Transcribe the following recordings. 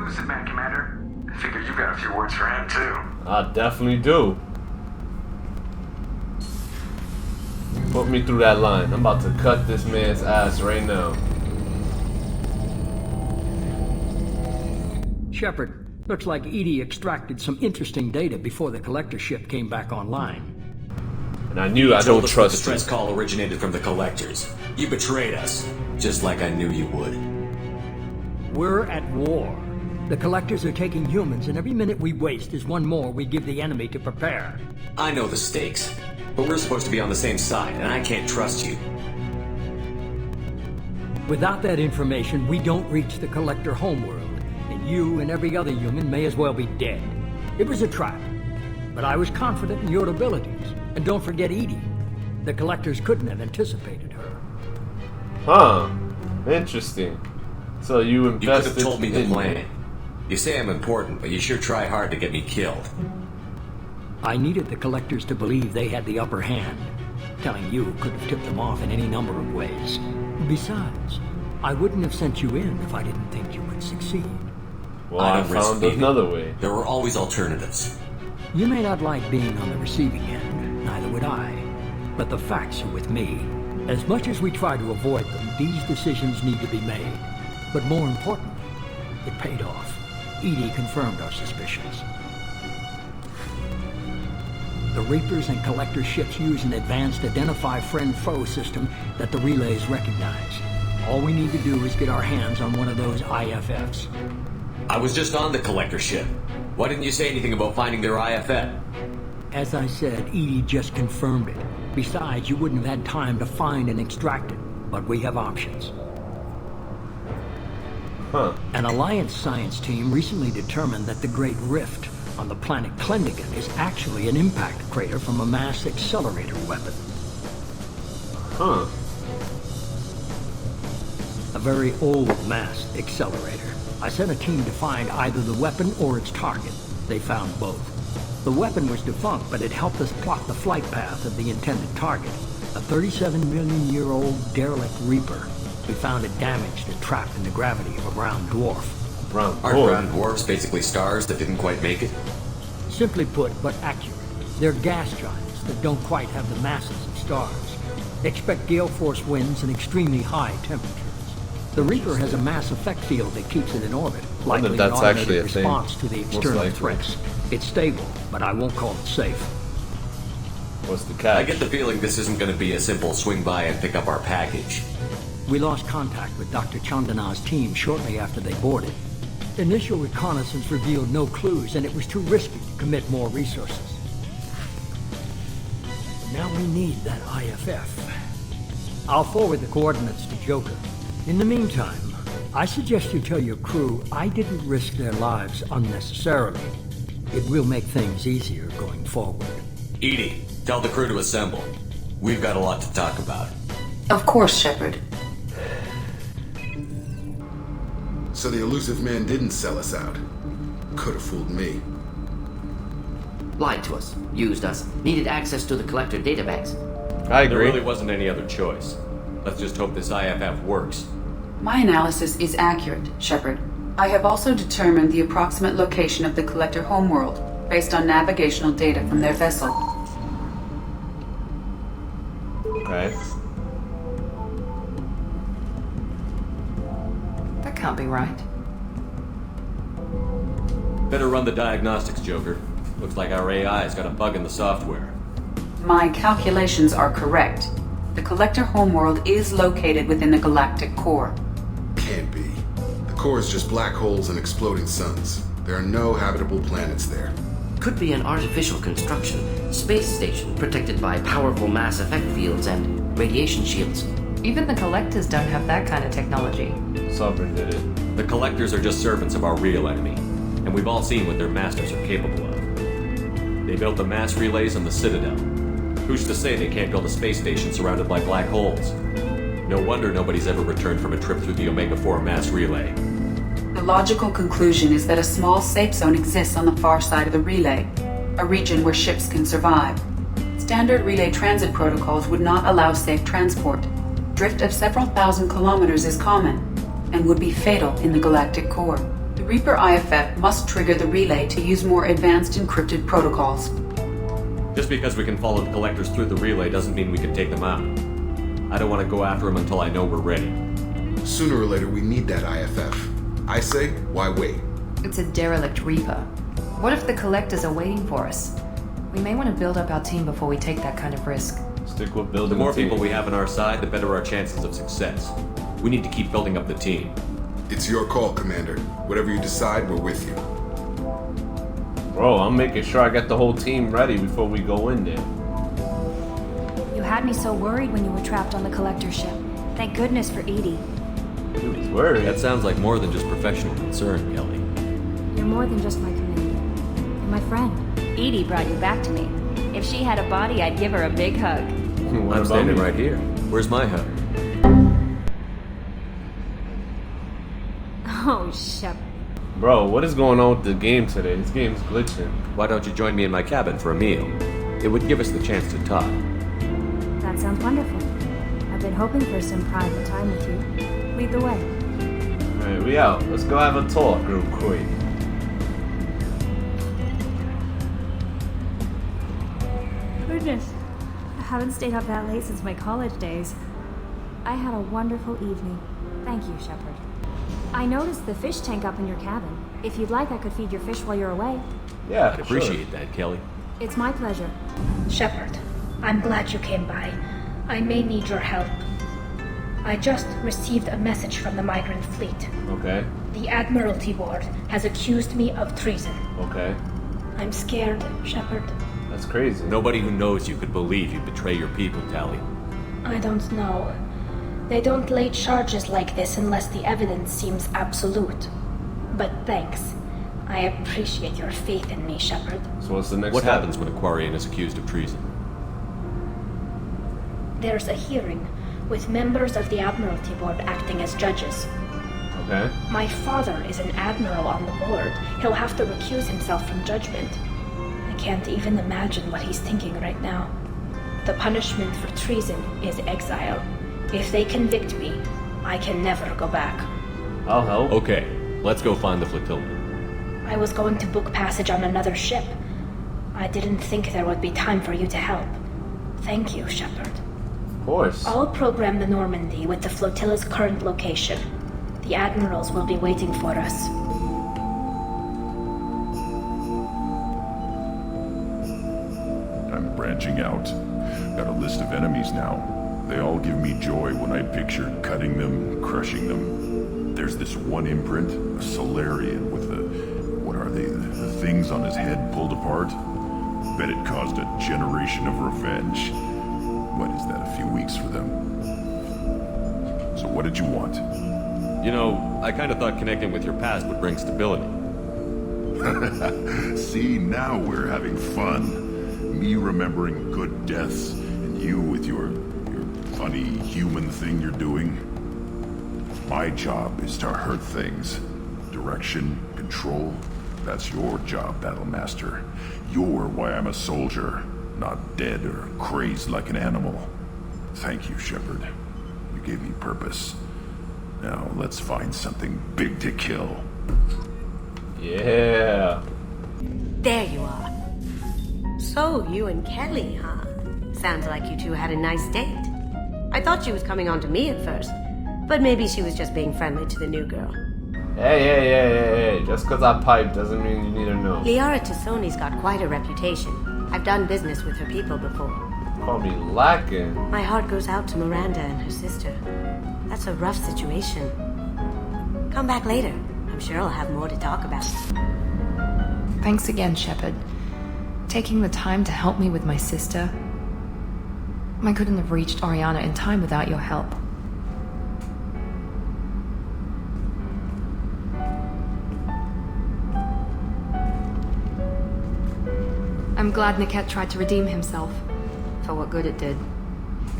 elusive man, Commander? I figure you've got a few words for him, too. I definitely do. Put me through that line. I'm about to cut this man's ass right now. Shepard, looks like Edie extracted some interesting data before the collector ship came back online. And I knew I don't trust the stress call originated from the collectors. You betrayed us, just like I knew you would. We're at war. The collectors are taking humans, and every minute we waste is one more we give the enemy to prepare. I know the stakes, but we're supposed to be on the same side, and I can't trust you. Without that information, we don't reach the collector homeworld, and you and every other human may as well be dead. It was a trap, but I was confident in your abilities. And don't forget Edie. The collectors couldn't have anticipated her. Huh. Interesting. So you invested. You could have told me the plan. You say I'm important, but you sure try hard to get me killed. I needed the collectors to believe they had the upper hand. Telling you could have tipped them off in any number of ways. Besides, I wouldn't have sent you in if I didn't think you could succeed. Well, I found another way. There were always alternatives. You may not like being on the receiving end, neither would I. But the facts are with me. As much as we try to avoid them, these decisions need to be made. But more importantly, it paid off. Edie confirmed our suspicions. The Reapers and Collector ships use an advanced Identify Friend-Foe system that the relays recognize. All we need to do is get our hands on one of those IFFs. I was just on the Collector ship. Why didn't you say anything about finding their IFF? As I said, Edie just confirmed it. Besides, you wouldn't have had time to find and extract it. But we have options. Huh. An Alliance science team recently determined that the Great Rift on the planet Klendigan is actually an impact crater from a mass accelerator weapon. Huh. A very old mass accelerator. I sent a team to find either the weapon or its target. They found both. The weapon was defunct, but it helped us plot the flight path of the intended target. A 37-million-year-old derelict Reaper. We found it damaged and trapped in the gravity of a brown dwarf. Are brown dwarfs basically stars that didn't quite make it? Simply put, but accurate. They're gas giants that don't quite have the masses of stars. Expect gale force winds and extremely high temperatures. The Reaper has a mass effect field that keeps it in orbit, likely an automated response to the external threats. It's stable, but I won't call it safe. What's the catch? I get the feeling this isn't going to be a simple swing by and pick up our package. We lost contact with Dr. Chandana's team shortly after they boarded. Initial reconnaissance revealed no clues, and it was too risky to commit more resources. Now we need that IFF. I'll forward the coordinates to Joker. In the meantime, I suggest you tell your crew I didn't risk their lives unnecessarily. It will make things easier going forward. Edie, tell the crew to assemble. We've got a lot to talk about. Of course, Shepard. So the elusive man didn't sell us out. Could have fooled me. Lied to us, used us, needed access to the Collector databanks. I agree. There really wasn't any other choice. Let's just hope this IFF works. My analysis is accurate, Shepard. I have also determined the approximate location of the Collector homeworld, based on navigational data from their vessel. Okay. That can't be right. Better run the diagnostics, Joker. Looks like our AI's got a bug in the software. My calculations are correct. The Collector homeworld is located within the galactic core. Can't be. The core is just black holes and exploding suns. There are no habitable planets there. Could be an artificial construction, space station protected by powerful mass effect fields and radiation shields. Even the Collectors don't have that kind of technology. Sovereign did it. The Collectors are just servants of our real enemy, and we've all seen what their masters are capable of. They built the mass relays on the Citadel. Who's to say they can't build a space station surrounded by black holes? No wonder nobody's ever returned from a trip through the Omega-4 mass relay. The logical conclusion is that a small safe zone exists on the far side of the relay, a region where ships can survive. Standard relay transit protocols would not allow safe transport. Drift of several thousand kilometers is common, and would be fatal in the galactic core. If Reaper IFF must trigger the relay to use more advanced encrypted protocols. Just because we can follow the collectors through the relay doesn't mean we can take them out. I don't want to go after them until I know we're ready. Sooner or later, we need that IFF. I say, why wait? It's a derelict Reaper. What if the collectors are waiting for us? We may want to build up our team before we take that kind of risk. Stick with The building more a team. people we have on our side, the better our chances of success. We need to keep building up the team. It's your call, Commander. Whatever you decide, we're with you. Bro, I'm making sure I get the whole team ready before we go in there. You had me so worried when you were trapped on the collector ship. Thank goodness for Edie. He was worried. That sounds like more than just professional concern, Kelly. You're more than just my commander. You're my friend. Edie brought you back to me. If she had a body, I'd give her a big hug. What I'm about standing me? right here. Where's my hug? Oh, Shep. Bro, what is going on with the game today? This game's glitching. Why don't you join me in my cabin for a meal? It would give us the chance to talk. That sounds wonderful. I've been hoping for some private time with you. Lead the way. Alright, we out. Let's go have a talk real quick. Goodness. I haven't stayed up that late since my college days. I had a wonderful evening. Thank you, Shepard. I noticed the fish tank up in your cabin. If you'd like, I could feed your fish while you're away. Yeah, I'd appreciate that, Kelly. It's my pleasure. Shepard, I'm glad you came by. I may need your help. I just received a message from the migrant fleet. Okay, The Admiralty Board has accused me of treason. okay. I'm scared, Shepard. That's crazy. Nobody who knows you could believe you betray your people, Tali. I don't know. They don't lay charges like this unless the evidence seems absolute. But thanks. I appreciate your faith in me, Shepard. So what's the next What step? happens when a Quarian is accused of treason? There's a hearing, with members of the Admiralty Board acting as judges. Okay. My father is an admiral on the board. He'll have to recuse himself from judgment. I can't even imagine what he's thinking right now. The punishment for treason is exile. If they convict me, I can never go back. I'll help. Okay, let's go find the flotilla. I was going to book passage on another ship. I didn't think there would be time for you to help. Thank you, Shepard. Of course. I'll program the Normandy with the flotilla's current location. The admirals will be waiting for us. I'm branching out. Got a list of enemies now. They all give me joy when I picture cutting them, crushing them. There's this one imprint, a Solarian with the... what are they? The things on his head pulled apart? Bet it caused a generation of revenge. What is that, a few weeks for them? So what did you want? You know, I kind of thought connecting with your past would bring stability. See, now we're having fun. Me remembering good deaths, and you with your funny human thing you're doing. My job is to hurt things. Direction, control, that's your job, Battlemaster. You're why I'm a soldier, not dead or crazed like an animal. Thank you, Shepard. You gave me purpose. Now let's find something big to kill. Yeah. There you are. So, you and Kelly, huh? Sounds like you two had a nice date. I thought she was coming on to me at first, but maybe she was just being friendly to the new girl. Hey. Just because I pipe doesn't mean you need to know. Liara Tassoni's got quite a reputation. I've done business with her people before. Call me lacking. My heart goes out to Miranda and her sister. That's a rough situation. Come back later. I'm sure I'll have more to talk about. Thanks again, Shepard. Taking the time to help me with my sister. I couldn't have reached Oriana in time without your help. I'm glad Niket tried to redeem himself. For what good it did.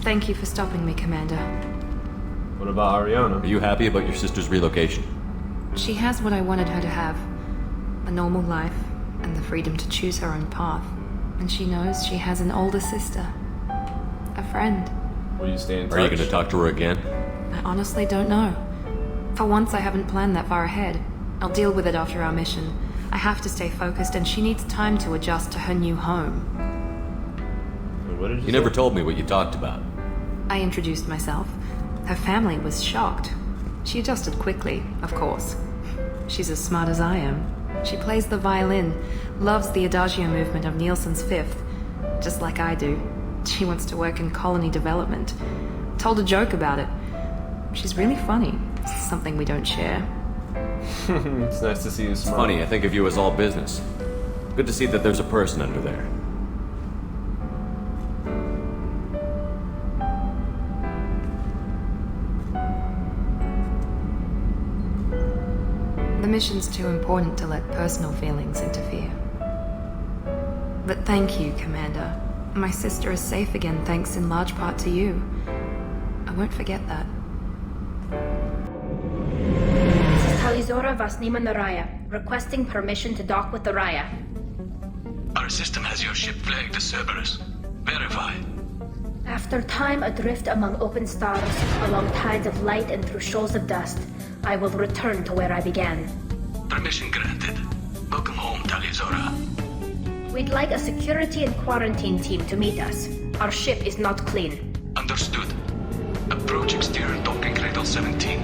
Thank you for stopping me, Commander. What about Ariana? Are you happy about your sister's relocation? She has what I wanted her to have. A normal life, and the freedom to choose her own path. And she knows she has an older sister. A friend. Will you stay in touch? Are you going to talk to her again? I honestly don't know. For once, I haven't planned that far ahead. I'll deal with it after our mission. I have to stay focused, and she needs time to adjust to her new home. What did You never told me what you talked about. I introduced myself. Her family was shocked. She adjusted quickly, of course. She's as smart as I am. She plays the violin, loves the Adagio movement of Nielsen's Fifth, just like I do. She wants to work in colony development. Told a joke about it. She's really funny. It's something we don't share. It's nice to see you smile. It's funny, I think of you as all business. Good to see that there's a person under there. The mission's too important to let personal feelings interfere. But thank you, Commander. My sister is safe again thanks in large part to you. I won't forget that. This is Talizora Vasnima Naraya, requesting permission to dock with the Raya. Our system has your ship flagged as Cerberus. Verify. After time adrift among open stars, along tides of light and through shoals of dust, I will return to where I began. Permission granted. Welcome home, Talizora. We'd like a security and quarantine team to meet us. Our ship is not clean. Understood. Approach exterior docking cradle 17.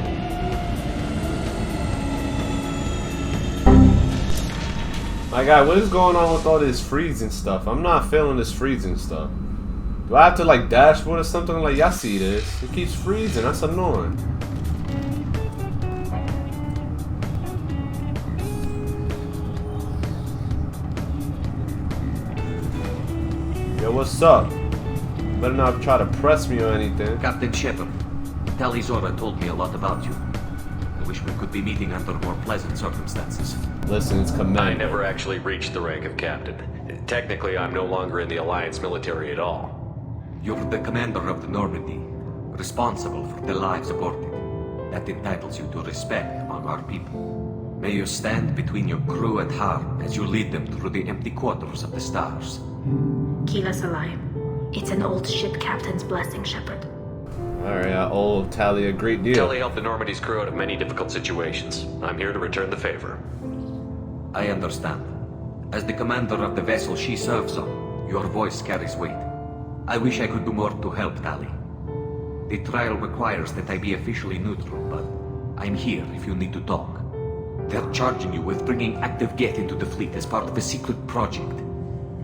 My guy, what is going on with all this freezing stuff? I'm not feeling this freezing stuff. Do I have to like dashboard or something? Like, y'all see this? It keeps freezing. That's annoying. Yo, what's up? Better not try to press me or anything. Captain Shepard, Talizora told me a lot about you. I wish we could be meeting under more pleasant circumstances. Listen, it's Commander. I never actually reached the rank of captain. Technically, I'm no longer in the Alliance military at all. You're the commander of the Normandy, responsible for the lives aborted. That entitles you to respect among our people. May you stand between your crew and harm as you lead them through the empty quarters of the stars. Kila Salai. It's an old ship captain's blessing, Shepard. Alright, I owe Tali a great deal. Tali helped the Normandy's crew out of many difficult situations. I'm here to return the favor. I understand. As the commander of the vessel she serves on, your voice carries weight. I wish I could do more to help Tali. The trial requires that I be officially neutral, but I'm here if you need to talk. They're charging you with bringing active Geth into the fleet as part of a secret project.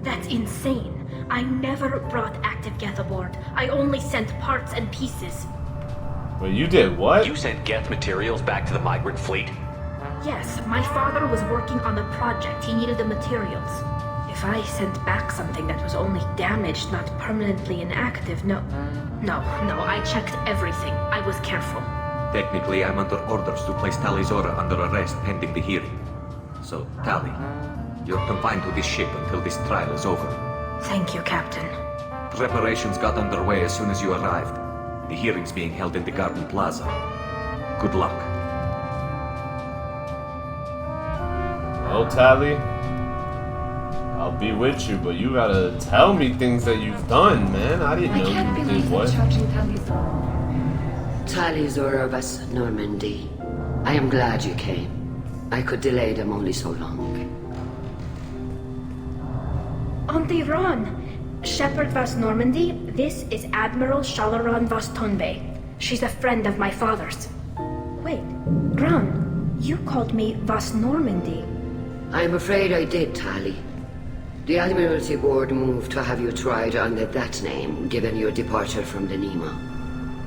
That's insane. I never brought active Geth aboard. I only sent parts and pieces. Wait, you did what? You sent Geth materials back to the migrant fleet? Yes, my father was working on the project. He needed the materials. If I sent back something that was only damaged, not permanently inactive, no, I checked everything. I was careful. Technically, I'm under orders to place Talizora under arrest pending the hearing. So, Tali, you're confined to this ship until this trial is over. Thank you, Captain. Preparations got underway as soon as you arrived. The hearing's being held in the Garden Plaza. Good luck. Oh, Tali, I'll be with you, but you gotta tell me things that you've done, man. I didn't know you did what. Talizora Vas Normandy. I am glad you came. I could delay them only so long. Auntie Ron! Shepard Vas Normandy, this is Admiral Shalaran Vas Tonbe. She's a friend of my father's. Wait, Ron, you called me Vas Normandy. I'm afraid I did, Tali. The Admiralty Board moved to have you tried under that name, given your departure from the Nima.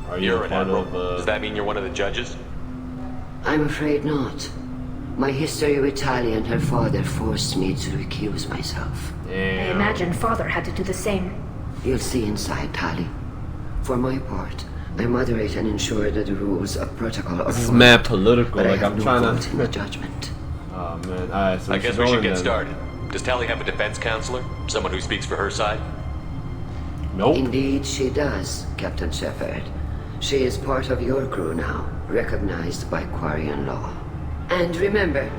Are you an admiral? Does that mean you're one of the judges? I'm afraid not. My history with Tali and her father forced me to recuse myself. I imagine father had to do the same. You'll see inside, Tali. For my part, I moderate and ensure that the rules of protocol are This is mad political, but like I have I'm no trying vote to... in the judgment. Oh man, alright, so I guess we should get then. started. Does Tali have a defense counselor? Someone who speaks for her side? Nope. Indeed she does, Captain Shepard. She is part of your crew now, recognized by Quarian law. And remember,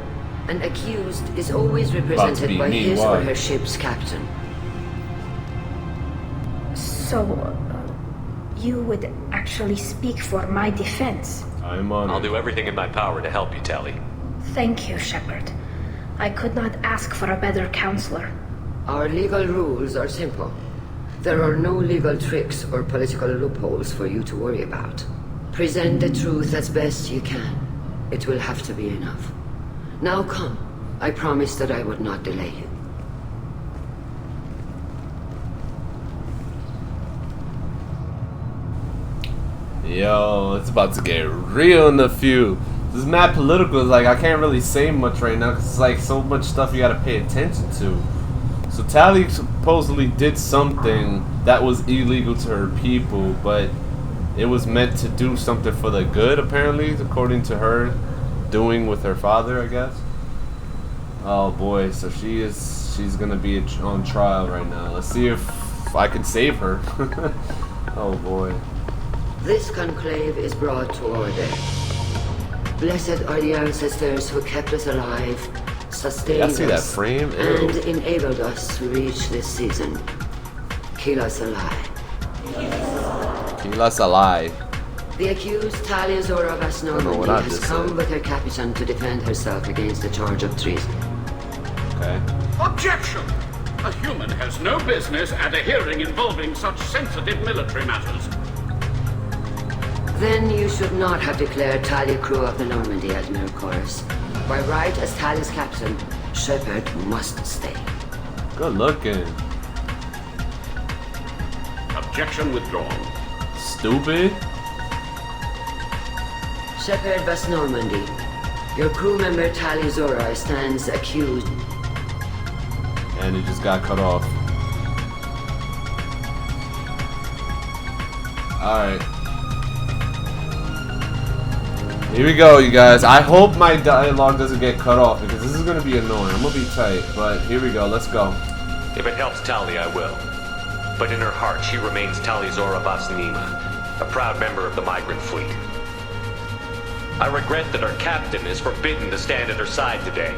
an accused is always represented by his or her ship's captain. So, you would actually speak for my defense? I'm on I'll do everything in my power to help you, Tali. Thank you, Shepard. I could not ask for a better counselor. Our legal rules are simple. There are no legal tricks or political loopholes for you to worry about. Present the truth as best you can. It will have to be enough. Now come. I promised that I would not delay you. Yo, it's about to get real in the few. This is mad political. It's like I can't really say much right now because it's like so much stuff you gotta pay attention to. So Tali supposedly did something that was illegal to her people, but it was meant to do something for the good, apparently, according to her doing with her father, I guess. Oh boy, so she's gonna be on trial right now. Let's see if I can save her. Oh boy. This conclave is brought to order. Blessed are the ancestors who kept us alive, sustained us, that frame? and enabled us to reach this season. Keep us alive. Keep us alive. The accused Tali Zora Normandy has come with her captain to defend herself against the charge of treason. Okay. Objection! A human has no business at a hearing involving such sensitive military matters. Then you should not have declared Tali crew of the Normandy, Admiral Chorus. By right, as Tali's captain, Shepard must stay. Good looking. Objection withdrawn. Stupid. Shepard Vas Normandy, your crew member Tali Zora stands accused. And it just got cut off. Alright. Here we go, you guys. I hope my dialogue doesn't get cut off because this is going to be annoying. I'm going to be tight, but here we go. Let's go. If it helps Tali, I will. But in her heart, she remains Tali Zora Vas Nima, a proud member of the migrant fleet. I regret that our captain is forbidden to stand at her side today.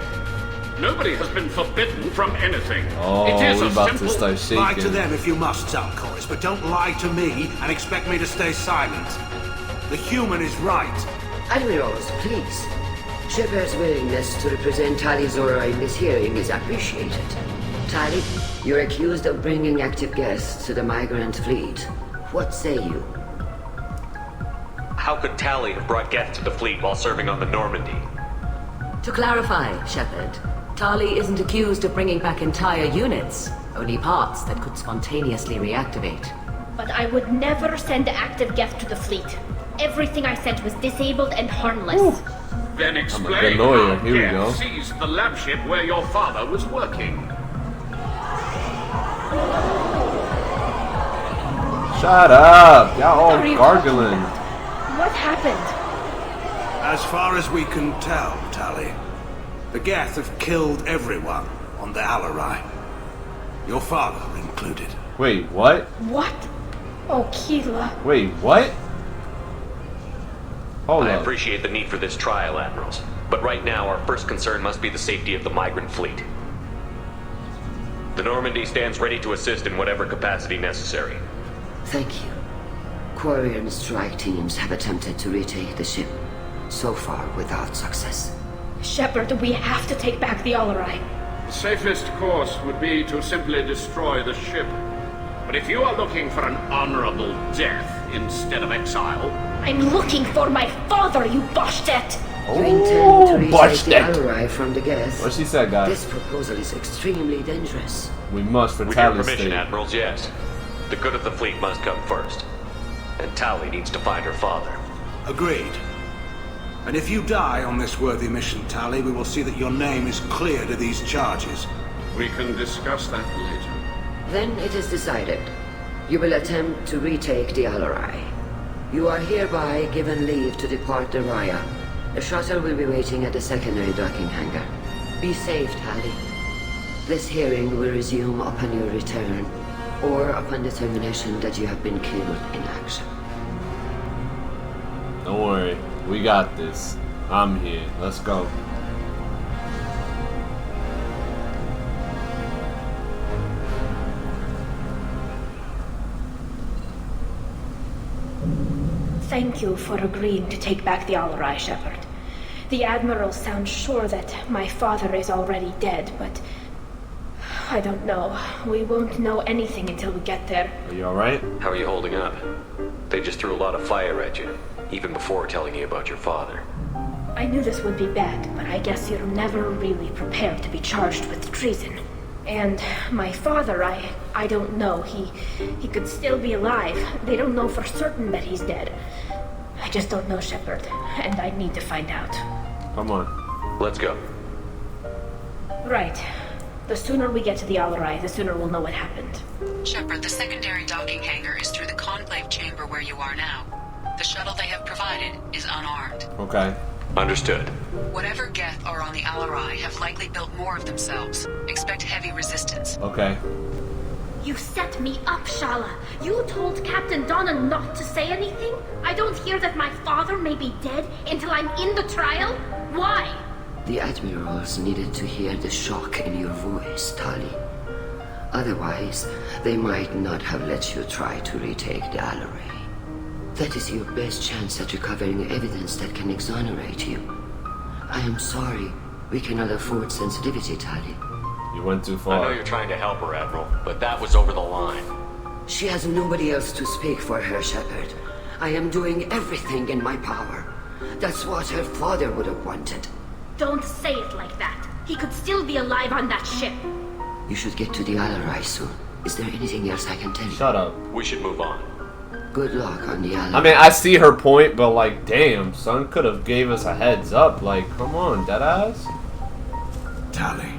Nobody has been forbidden from anything. Oh, it is we're about simple... to start shaking. Lie to them if you must, Chorus, but don't lie to me and expect me to stay silent. The human is right. Admirals, please. Shepard's willingness to represent Tali Zora in this hearing is appreciated. Tali, you're accused of bringing active guests to the migrant fleet. What say you? How could Tali have brought guests to the fleet while serving on the Normandy? To clarify, Shepard, Tali isn't accused of bringing back entire units, only parts that could spontaneously reactivate. But I would never send active guests to the fleet. Everything I sent was disabled and harmless. Ooh. Then I'm a good lawyer. how Here we go. Geth seized the lab ship where your father was working. Shut up! Y'all all gargling. What happened? As far as we can tell, Tali, the Geth have killed everyone on the Alarai. Your father included. Wait, what? What? Oh, Keela. Wait, what? Hold I up. appreciate the need for this trial, Admirals. But right now, our first concern must be the safety of the migrant fleet. The Normandy stands ready to assist in whatever capacity necessary. Thank you. Quarian strike teams have attempted to retake the ship, so far without success. Shepard, we have to take back the Alarai. The safest course would be to simply destroy the ship. But if you are looking for an honorable death instead of exile... I'm looking for my father, you Boshtet! You intend to retake the Alarai from the Geth? What she said, guys? This proposal is extremely dangerous. We must, for With your Tali's permission, sake. Admirals, yes. The good of the fleet must come first. And Tali needs to find her father. Agreed. And if you die on this worthy mission, Tali, we will see that your name is cleared of these charges. We can discuss that later. Then it is decided. You will attempt to retake the Alarai. You are hereby given leave to depart the Raya. The shuttle will be waiting at the secondary docking hangar. Be safe, Tali. This hearing will resume upon your return, or upon determination that you have been killed in action. Don't worry. We got this. I'm here. Let's go. Thank you for agreeing to take back the Alarai, Shepard. The Admiral sounds sure that my father is already dead, but I don't know. We won't know anything until we get there. Are you alright? How are you holding up? They just threw a lot of fire at you, even before telling you about your father. I knew this would be bad, but I guess you're never really prepared to be charged with treason. And my father, I don't know. He could still be alive. They don't know for certain that he's dead. I just don't know, Shepard, and I need to find out. Come on. Let's go. Right. The sooner we get to the Alarai, the sooner we'll know what happened. Shepard, the secondary docking hangar is through the conclave chamber where you are now. The shuttle they have provided is unarmed. Okay. Understood. Whatever Geth are on the Alarai have likely built more of themselves. Expect heavy resistance. Okay. You set me up, Shala. You told Captain Donna not to say anything? I don't hear that my father may be dead until I'm in the trial? Why? The admirals needed to hear the shock in your voice, Tali. Otherwise, they might not have let you try to retake the Alarai. That is your best chance at recovering evidence that can exonerate you. I am sorry. We cannot afford sensitivity, Tali. You went too far. I know you're trying to help her, Admiral, but that was over the line. She has nobody else to speak for her, Shepard. I am doing everything in my power. That's what her father would have wanted. Don't say it like that. He could still be alive on that ship. You should get to the Alarai soon. Is there anything else I can tell you? Shut up. We should move on. Good luck on the Alarai. I mean, I see her point, but like, damn, son could have gave us a heads up. Like, come on, deadass. Tali,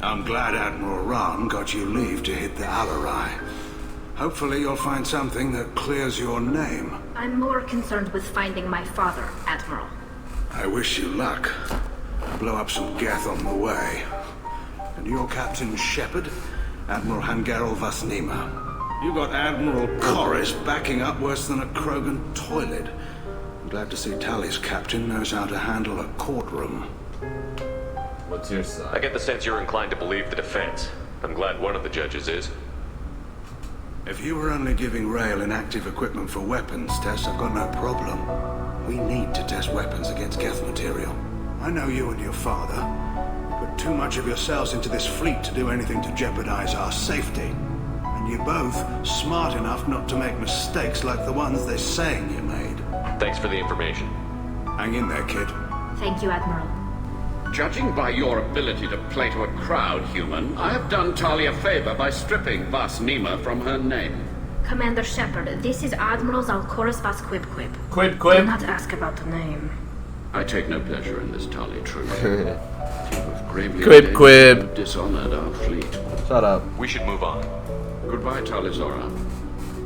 I'm glad Admiral Rahn got you leave to hit the Alarai. Hopefully you'll find something that clears your name. I'm more concerned with finding my father, Admiral. I wish you luck. Blow up some Geth on the way. And your Captain Shepard, Admiral Hangarel Vasnima. You got Admiral Corris backing up worse than a Krogan toilet. I'm glad to see Tali's captain knows how to handle a courtroom. What's your side? I get the sense you're inclined to believe the defense. I'm glad one of the judges is. If you were only giving Rail inactive equipment for weapons tests, I've got no problem. We need to test weapons against Geth material. I know you and your father. You put too much of yourselves into this fleet to do anything to jeopardize our safety. And you're both smart enough not to make mistakes like the ones they're saying you made. Thanks for the information. Hang in there, kid. Thank you, Admiral. Judging by your ability to play to a crowd, human, I have done Tali a favor by stripping Vasnima from her name. Commander Shepard, this is Admiral Zalkoris Vas Quib Quib. Quib Quib? Do not ask about the name. I take no pleasure in this, Tali, truth. You have gravely Quib Quib. and dishonored our fleet. Shut up. We should move on. Goodbye, Tali Zora.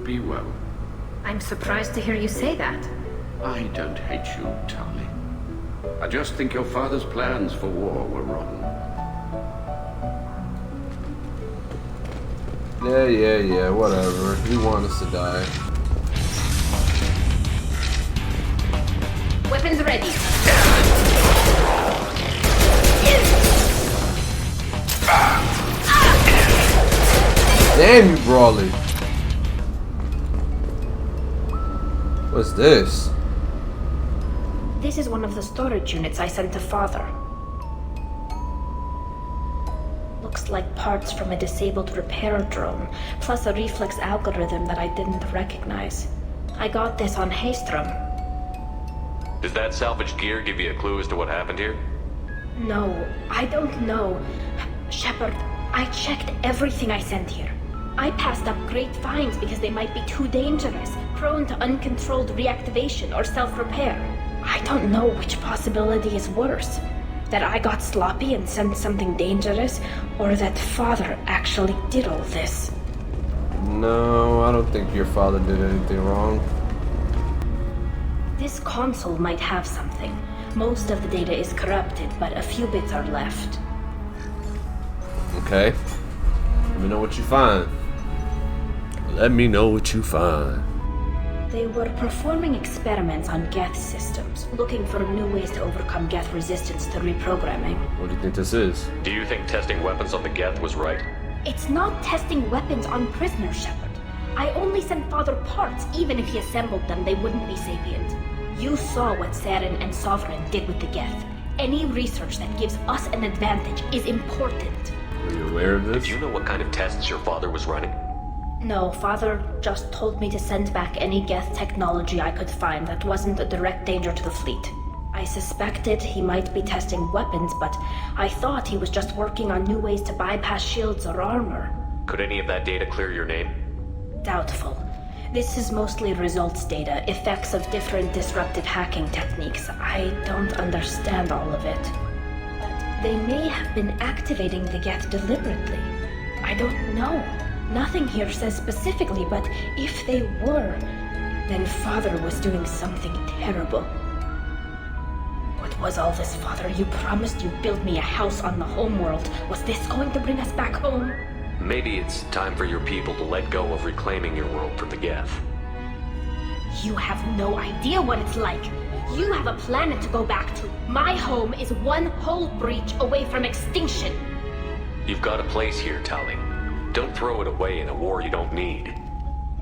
Be well. I'm surprised to hear you say that. I don't hate you, Tali. I just think your father's plans for war were wrong. Yeah, whatever. He wants us to die. Weapons ready. Damn you, Brawley. What's this? This is one of the storage units I sent to Father. Looks like parts from a disabled repair drone, plus a reflex algorithm that I didn't recognize. I got this on Haystrom. Does that salvaged gear give you a clue as to what happened here? No, I don't know. Shepard, I checked everything I sent here. I passed up great finds because they might be too dangerous, prone to uncontrolled reactivation or self-repair. I don't know which possibility is worse. That I got sloppy and sent something dangerous, or that Father actually did all this. No, I don't think your father did anything wrong. This console might have something. Most of the data is corrupted, but a few bits are left. Okay. Let me know what you find. Let me know what you find. They were performing experiments on Geth systems, looking for new ways to overcome Geth resistance to reprogramming. What do you think this is? Do you think testing weapons on the Geth was right? It's not testing weapons on prisoners, Shepard. I only sent Father parts. Even if he assembled them, they wouldn't be sapient. You saw what Saren and Sovereign did with the Geth. Any research that gives us an advantage is important. Were you aware of this? Do you know what kind of tests your father was running? No, Father just told me to send back any Geth technology I could find that wasn't a direct danger to the fleet. I suspected he might be testing weapons, but I thought he was just working on new ways to bypass shields or armor. Could any of that data clear your name? Doubtful. This is mostly results data, effects of different disruptive hacking techniques. I don't understand all of it. But they may have been activating the Geth deliberately. I don't know. Nothing here says specifically, but if they were, then Father was doing something terrible. What was all this, Father? You promised you'd build me a house on the homeworld. Was this going to bring us back home? Maybe it's time for your people to let go of reclaiming your world from the Geth. You have no idea what it's like. You have a planet to go back to. My home is one hull breach away from extinction. You've got a place here, Tali. Don't throw it away in a war you don't need.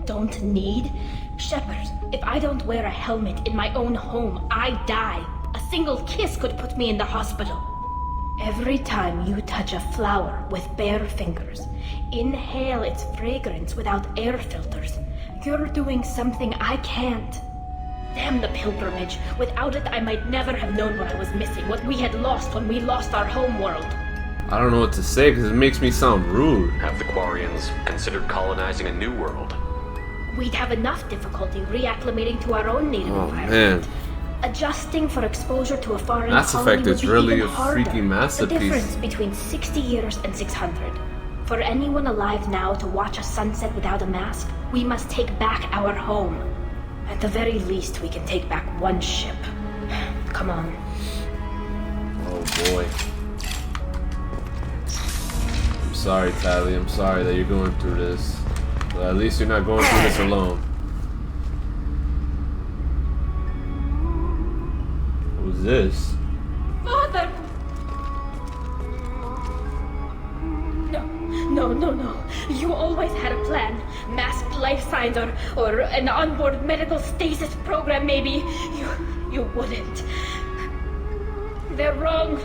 Don't need? Shepard, if I don't wear a helmet in my own home, I die. A single kiss could put me in the hospital. Every time you touch a flower with bare fingers, inhale its fragrance without air filters, you're doing something I can't. Damn the pilgrimage. Without it, I might never have known what I was missing, what we had lost when we lost our homeworld. I don't know what to say because it makes me sound rude. Have the Quarians considered colonizing a new world? We'd have enough difficulty reacclimating to our own native environment. Man. Adjusting for exposure to a foreign Mass colony Effect would is be really even a harder. freaking masterpiece. The difference between 60 years and 600. For anyone alive now to watch a sunset without a mask, we must take back our home. At the very least, we can take back one ship. Come on. Oh boy. I'm sorry, Tali. I'm sorry that you're going through this. But at least you're not going through this alone. Who's this? Father! No. You always had a plan. Masked life signs or an onboard medical stasis program, maybe. You wouldn't. They're wrong.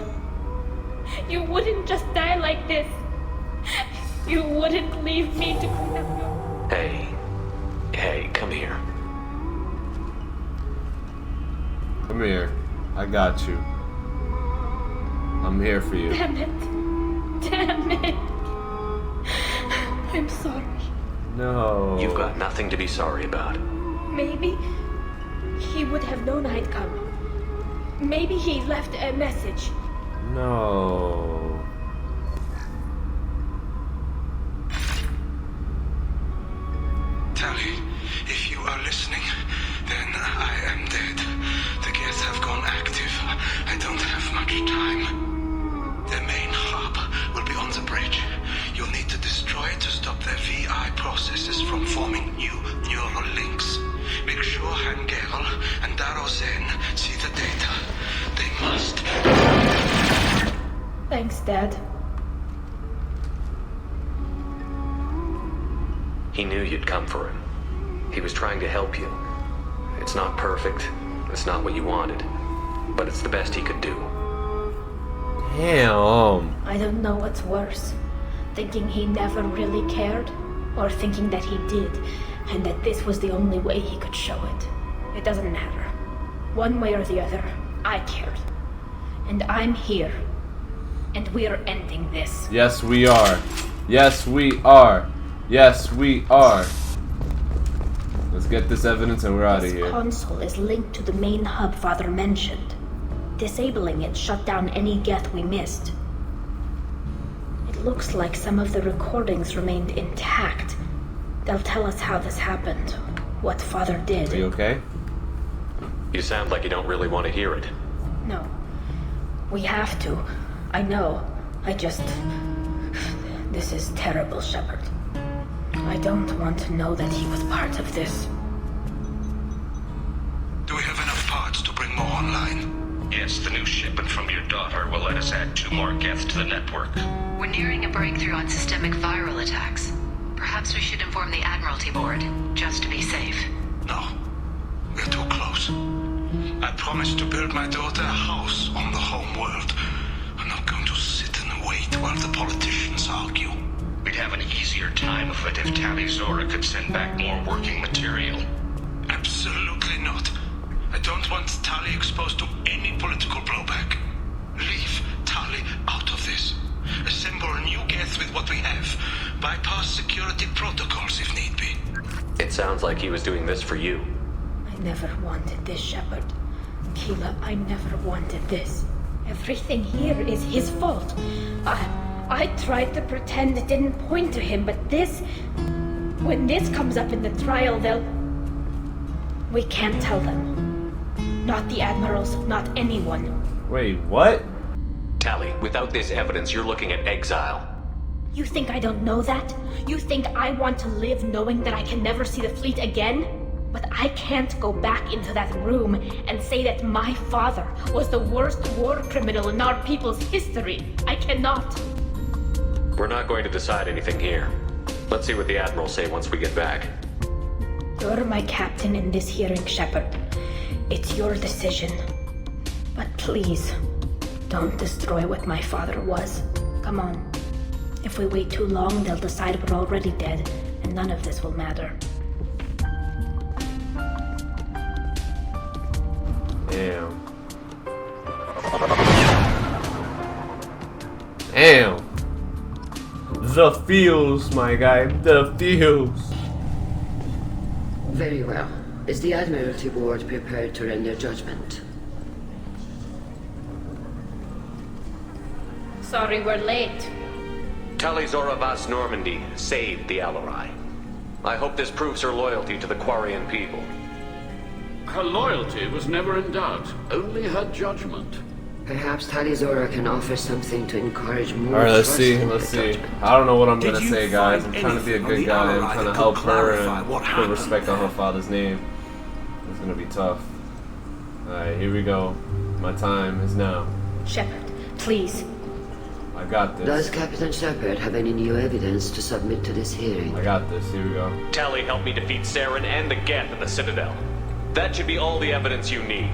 You wouldn't just die like this. You wouldn't leave me to clean up your... Hey, come here. Come here. I got you. I'm here for you. Damn it. I'm sorry. No. You've got nothing to be sorry about. Maybe he would have known I'd come. Maybe he left a message. No. Tali, if you are listening, then I am dead. The Geth have gone active. I don't have much time. The main hub will be on the bridge. You'll need to destroy it to stop their VI processes from forming new neural links. Make sure Hangel and Daro Zen see the data. They must. Thanks, Dad. He knew you'd come for him. He was trying to help you. It's not perfect. It's not what you wanted. But it's the best he could do. Damn. I don't know what's worse. Thinking he never really cared, or thinking that he did, and that this was the only way he could show it. It doesn't matter. One way or the other, I cared. And I'm here. And we're ending this. Yes, we are. Yes, we are. Yes, we are. Let's get this evidence and we're out of here. This console is linked to the main hub Father mentioned. Disabling it shut down any Geth we missed. It looks like some of the recordings remained intact. They'll tell us how this happened, what Father did. Are you okay? You sound like you don't really want to hear it. No. We have to. I know. This is terrible, Shepard. I don't want to know that he was part of this. Do we have enough parts to bring more online? Yes, the new shipment from your daughter will let us add 2 more Geth to the network. We're nearing a breakthrough on systemic viral attacks. Perhaps we should inform the Admiralty Board, just to be safe. No. We're too close. I promised to build my daughter a house on the home world. I'm not going to sit and wait while the politicians argue. We'd have an easier time of it if Tali Zora could send back more working material. Absolutely not. I don't want Tali exposed to any political blowback. Leave Tali out of this. Assemble a new Geth with what we have. Bypass security protocols if need be. It sounds like he was doing this for you. I never wanted this, Shepard. Keela, I never wanted this. Everything here is his fault. I tried to pretend it didn't point to him, but this... When this comes up in the trial, they'll... We can't tell them. Not the admirals, not anyone. Wait, what? Tali, without this evidence, you're looking at exile. You think I don't know that? You think I want to live knowing that I can never see the fleet again? But I can't go back into that room and say that my father was the worst war criminal in our people's history. I cannot. We're not going to decide anything here. Let's see what the Admirals say once we get back. You're my captain in this hearing, Shepard. It's your decision. But please, don't destroy what my father was. Come on. If we wait too long, they'll decide we're already dead, and none of this will matter. Damn. Damn. The feels, my guy. The feels. Very well. Is the Admiralty Board prepared to render judgment? Sorry we're late. Tali Zora Vas Normandy saved the Alarai. I hope this proves her loyalty to the Quarian people. Her loyalty was never in doubt, only her judgment. Perhaps Tali Zora can offer something to encourage more. Alright, let's trust see, in let's the see. judgment. I don't know what I'm Did gonna you say, guys. I'm find trying to be a anything good on the guy. I'm Alarai trying to that help could her clarify and what put happened respect on her there? father's name. It's gonna be tough. Alright, here we go. My time is now. Shepard, please. I got this. Does Captain Shepard have any new evidence to submit to this hearing? I got this. Here we go. Tali helped me defeat Saren and the Geth at the Citadel. That should be all the evidence you need.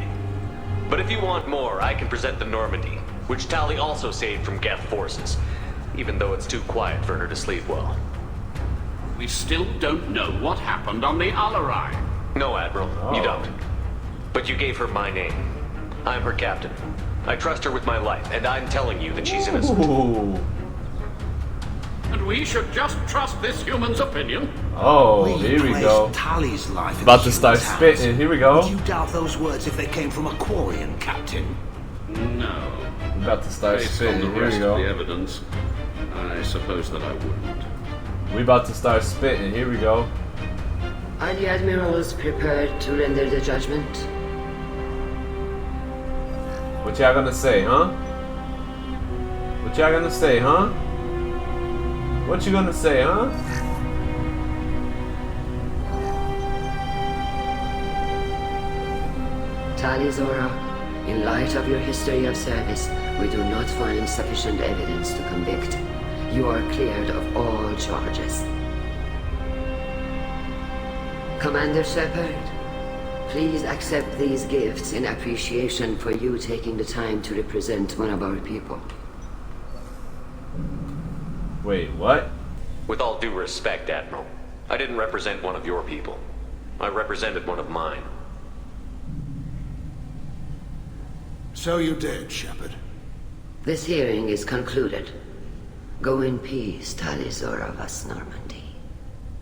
But if you want more, I can present the Normandy, which Tali also saved from Geth forces, even though it's too quiet for her to sleep well. We still don't know what happened on the Alarai. No, Admiral, you don't. But you gave her my name. I'm her captain. I trust her with my life, and I'm telling you that she's innocent. Ooh. And we should just trust this human's opinion? Oh, here we go. Tali's life in About the to start human's spitting. hands. Here we go. Would you doubt those words if they came from a Quarian captain? No. About to start Based spitting. on the Here rest we of the go. evidence, I suppose that I wouldn't. We about to start spitting. Here we go. Are the Admirals prepared to render the judgment? What y'all gonna say, huh? What y'all gonna say, huh? What you gonna say, huh? Tali Zora, in light of your history of service, we do not find sufficient evidence to convict. You are cleared of all charges. Commander Shepard, please accept these gifts in appreciation for you taking the time to represent one of our people. Wait, what? With all due respect, Admiral, I didn't represent one of your people. I represented one of mine. So you did, Shepard. This hearing is concluded. Go in peace, Tali Zora Vas Normandy.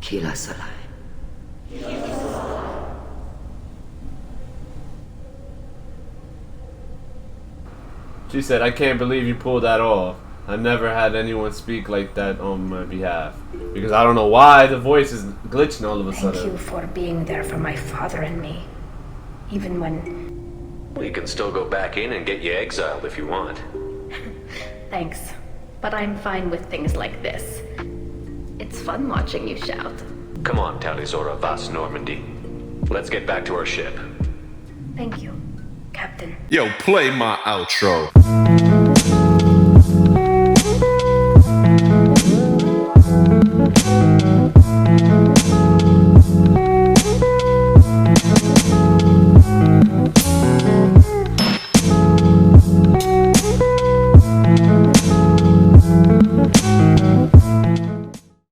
Kila Salai. She said, I can't believe you pulled that off. I never had anyone speak like that on my behalf. Because I don't know why the voice is glitching all of a sudden. Thank you for being there for my father and me. Even when... We can still go back in and get you exiled if you want. Thanks. But I'm fine with things like this. It's fun watching you shout. Come on, Tali Zora Vas Normandy. Let's get back to our ship. Thank you, Captain. Yo, play my outro.